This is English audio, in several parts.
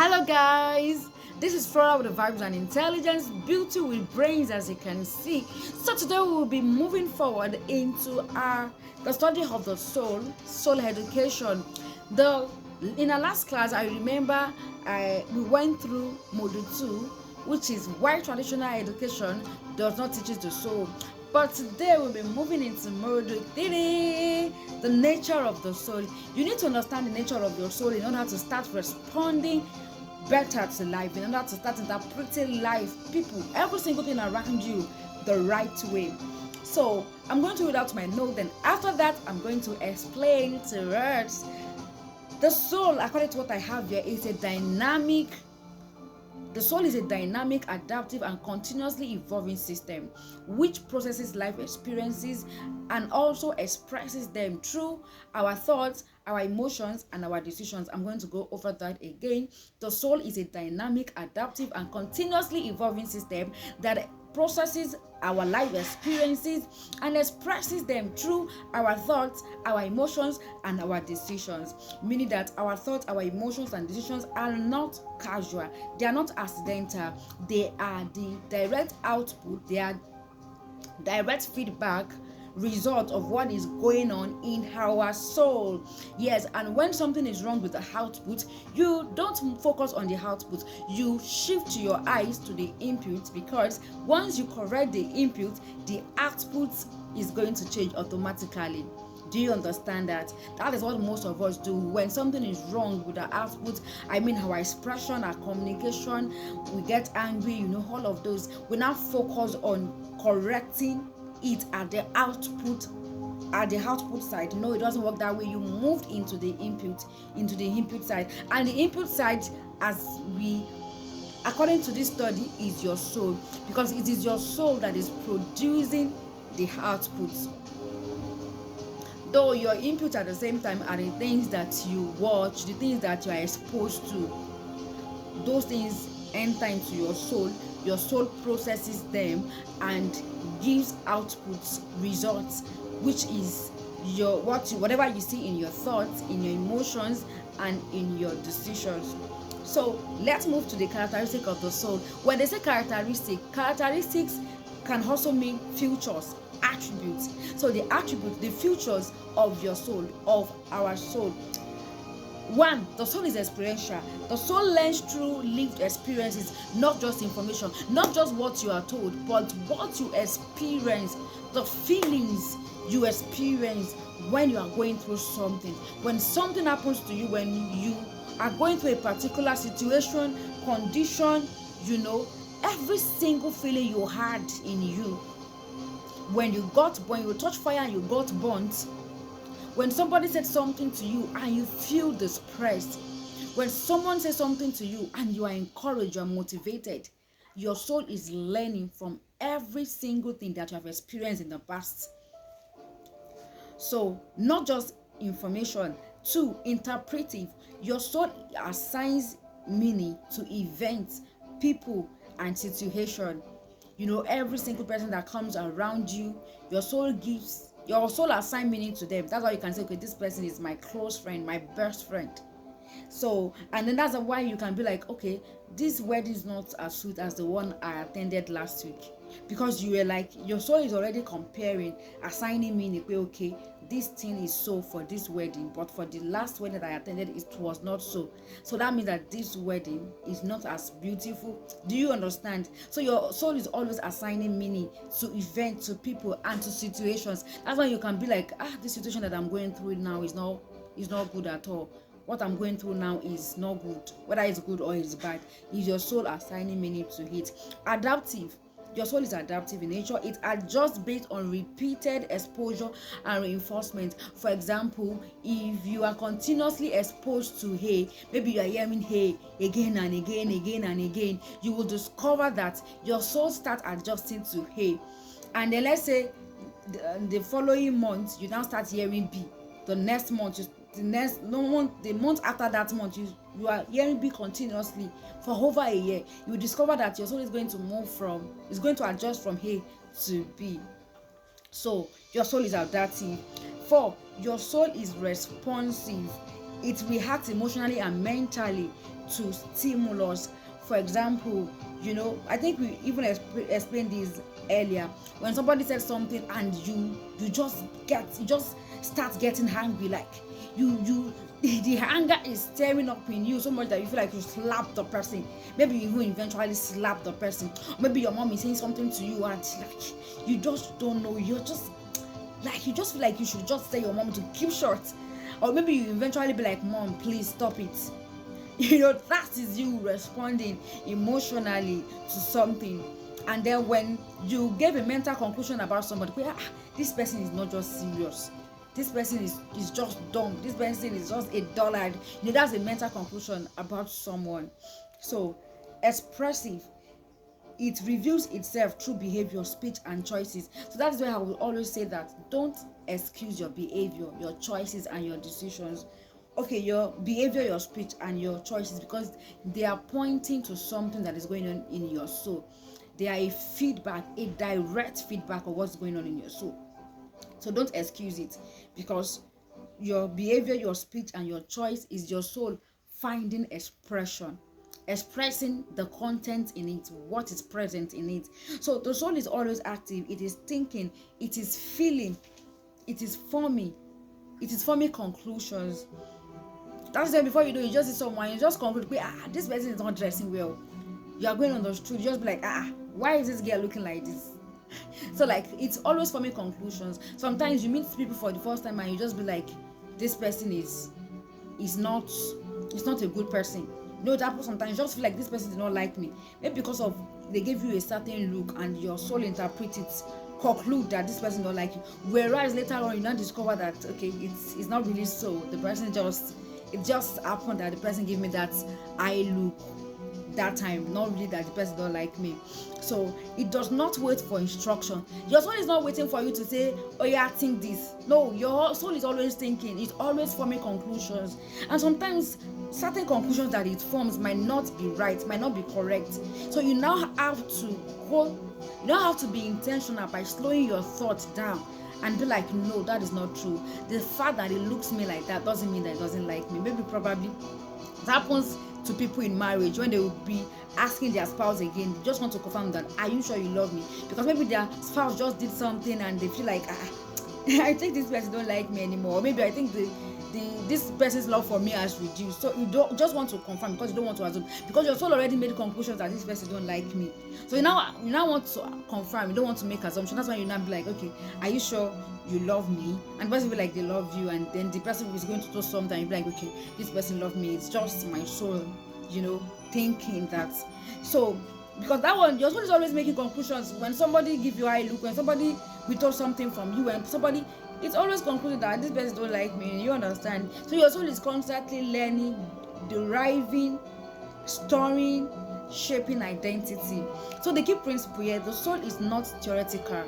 Hello guys, this is Flora with the vibes and intelligence, beauty with brains, as you can see. So today we will be moving forward into the study of the soul education. In our last class, I remember we went through module 2, which is why traditional education does not teach the soul. But today we'll be moving into module 3, the nature of the soul. You need to understand the nature of your soul in order to start responding better to life, in order to start interpreting life, people, every single thing around you the right way. So I'm going to read out my note, and after that I'm going to explain to us. The soul, according to what I have here, is the soul is a dynamic, adaptive, and continuously evolving system which processes life experiences and also expresses them through our thoughts, our emotions, and our decisions. I'm going to go over that again. The soul is a dynamic, adaptive, and continuously evolving system that processes our life experiences and expresses them through our thoughts, our emotions, and our decisions. Meaning that our thoughts, our emotions, and decisions are not casual, they are not accidental, they are the direct output, they are direct feedback result of what is going on in our soul. Yes, and when something is wrong with the output, you don't focus on the output, you shift your eyes to the input, because once you correct the input, the output is going to change automatically. Do you understand that? That is what most of us do. When something is wrong with our output, I mean our expression, our communication, we get angry, all of those. We now focus on correcting it at the output side. No, it doesn't work that way. You moved into the input side, and the input side, according to this study, is your soul, because it is your soul that is producing the output. Though your input at the same time are the things that you watch, the things that you are exposed to, those things enter into your soul processes them and gives outputs, results, which is whatever you see in your thoughts, in your emotions, and in your decisions. So let's move to the characteristic of the soul. When they say characteristics can also mean features, attributes. So the attributes, the features of your soul, of our soul. 1, the soul is experiential. The soul learns through lived experiences, not just information, not just what you are told, but what you experience, the feelings you experience when you are going through something. When something happens to you, when you are going through a particular situation, condition, every single feeling you had in you, when you touch fire and you got burnt, when somebody said something to you and you feel distressed, when someone says something to you and you are encouraged, you are motivated, your soul is learning from every single thing that you have experienced in the past. So not just information. 2, interpretive. Your soul assigns meaning to events, people, and situation. Every single person that comes around you, your soul assign meaning to them. That's why you can say, okay, this person is my close friend, my best friend. So, and then that's why you can be like, okay, this wedding is not as sweet as the one I attended last week, because you were like, your soul is already comparing, assigning meaning. Okay, this thing is so for this wedding, but for the last wedding that I attended, it was not so. So that means that this wedding is not as beautiful. Do you understand? So your soul is always assigning meaning to events, to people, and to situations. That's why you can be like, this situation that I'm going through now is not good at all. What I'm going through now is not good. Whether it's good or it's bad, is your soul assigning meaning to it. Adaptive. Your soul is adaptive in nature. It adjusts based on repeated exposure and reinforcement. For example, if you are continuously exposed to hay, maybe you are hearing hay again and again, you will discover that your soul starts adjusting to hay. And then let's say the following month, you now start hearing B. The next month, the month after that month, you are hearing B continuously for over a year. You will discover that your soul is going to adjust from A to B. So your soul is adaptive. 4, your soul is responsive. It reacts emotionally and mentally to stimulus. For example, I think we even explained this earlier. When somebody says something and you just start getting angry, like you the anger is stirring up in you so much that you feel like you slap the person. Maybe you even eventually slap the person. Maybe your mom is saying something to you and like you just don't know. You're just like you just feel like you should just tell your mom to keep short. Or maybe you eventually be like, Mom, please stop it. That is you responding emotionally to something. And then when you gave a mental conclusion about somebody, this person is not just serious, this person is just dumb, this person is just a dullard. That's a mental conclusion about someone. So expressive, it reveals itself through behavior, speech, and choices. So that's why I will always say that don't excuse your behavior, your choices, and your decisions. Okay, your behavior, your speech, and your choices, because they are pointing to something that is going on in your soul. They are a feedback, a direct feedback of what's going on in your soul. So don't excuse it, because your behavior, your speech, and your choice is your soul finding expression, expressing the content in it, what is present in it. So the soul is always active. It is thinking, it is feeling, it is forming conclusions. That's why before you do, you just see someone, you just conclude, this person is not dressing well. You are going on the street, you just be like, why is this girl looking like this? So like it's always forming conclusions. Sometimes you meet people for the first time and you just be like, this person is not a good person. That sometimes you just feel like this person did not like me. Maybe because of they gave you a certain look and your soul interprets it, conclude that this person don't like you. Whereas later on you now discover that okay, it's not really so. The person just happened that the person gave me that eye look that time, not really that the person don't like me. So it does not wait for instruction. Your soul is not waiting for you to say, oh yeah, think this. No, your soul is always thinking. It's always forming conclusions, and sometimes certain conclusions that it forms might not be right, might not be correct. So you now have to be intentional by slowing your thoughts down and be like, no, that is not true. The fact that it looks me like that doesn't mean that it doesn't like me. Maybe probably it happens to people in marriage when they will be asking their spouse again, they just want to confirm that, are you sure you love me? Because maybe their spouse just did something and they feel like, I think this person don't like me anymore, or maybe I think this person's love for me has reduced. So you don't just want to confirm because you don't want to assume, because your soul already made conclusions that this person don't like me. So you now want to confirm. You don't want to make assumptions. That's why you now be like, okay, are you sure you love me? And the person will be like, they love you, and then the person is going to do something and you'll be like, okay, this person love me. It's just my soul, thinking that. So because that one, your soul is always making conclusions. When somebody give you eye look, when somebody withhold something from you, and somebody, it's always concluded that this person don't like me. You understand? So your soul is constantly learning, deriving, storing, shaping identity. So the key principle here, the soul is not theoretical.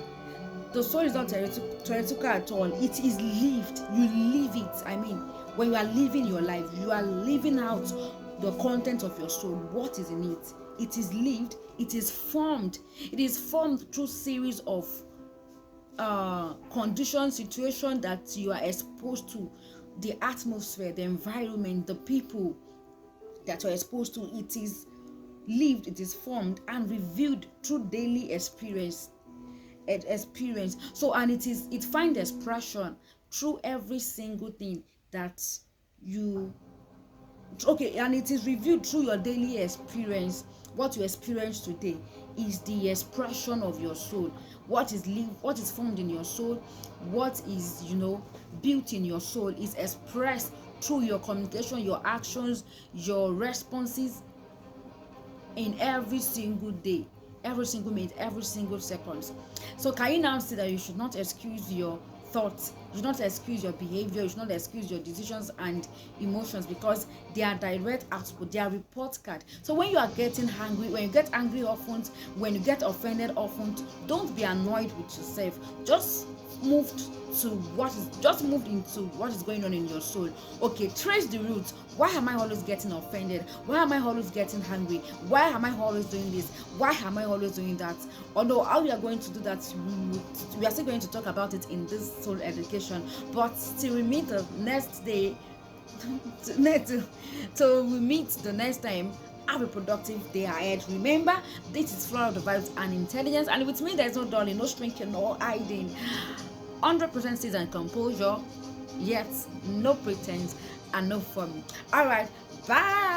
The soul is not theoretical at all. It is lived. You live it. I mean, when you are living your life, you are living out the content of your soul. What is in it? It is lived. It is formed. It is formed through series of conditions, situation that you are exposed to, the atmosphere, the environment, the people that you're exposed to. It is lived, it is formed and revealed through daily experience. So, and it finds expression through every single thing that you and it is revealed through your daily experience. What you experience today is the expression of your soul. What is formed in your soul, what is built in your soul, is expressed through your communication, your actions, your responses in every single day, every single minute, every single second. So can you now see that you should not excuse your thoughts, you should not excuse your behavior, you should not excuse your decisions and emotions, because they are direct output, they are report card. So when you are getting angry, when you get angry often, when you get offended often, don't be annoyed with yourself. Just move into what is going on in your soul. Okay, trace the roots. Why am I always getting offended? Why am I always getting angry? Why am I always doing this? Why am I always doing that? Although how we are going to do that, we are still going to talk about it in this soul education. But till we meet the next day, till we meet the next time. Have a productive day ahead. Remember, this is Flower of the Vibes and Intelligence, and with me there's no darling, no shrinking, no hiding. 100% season composure, yet no pretense and no fun. All right, bye.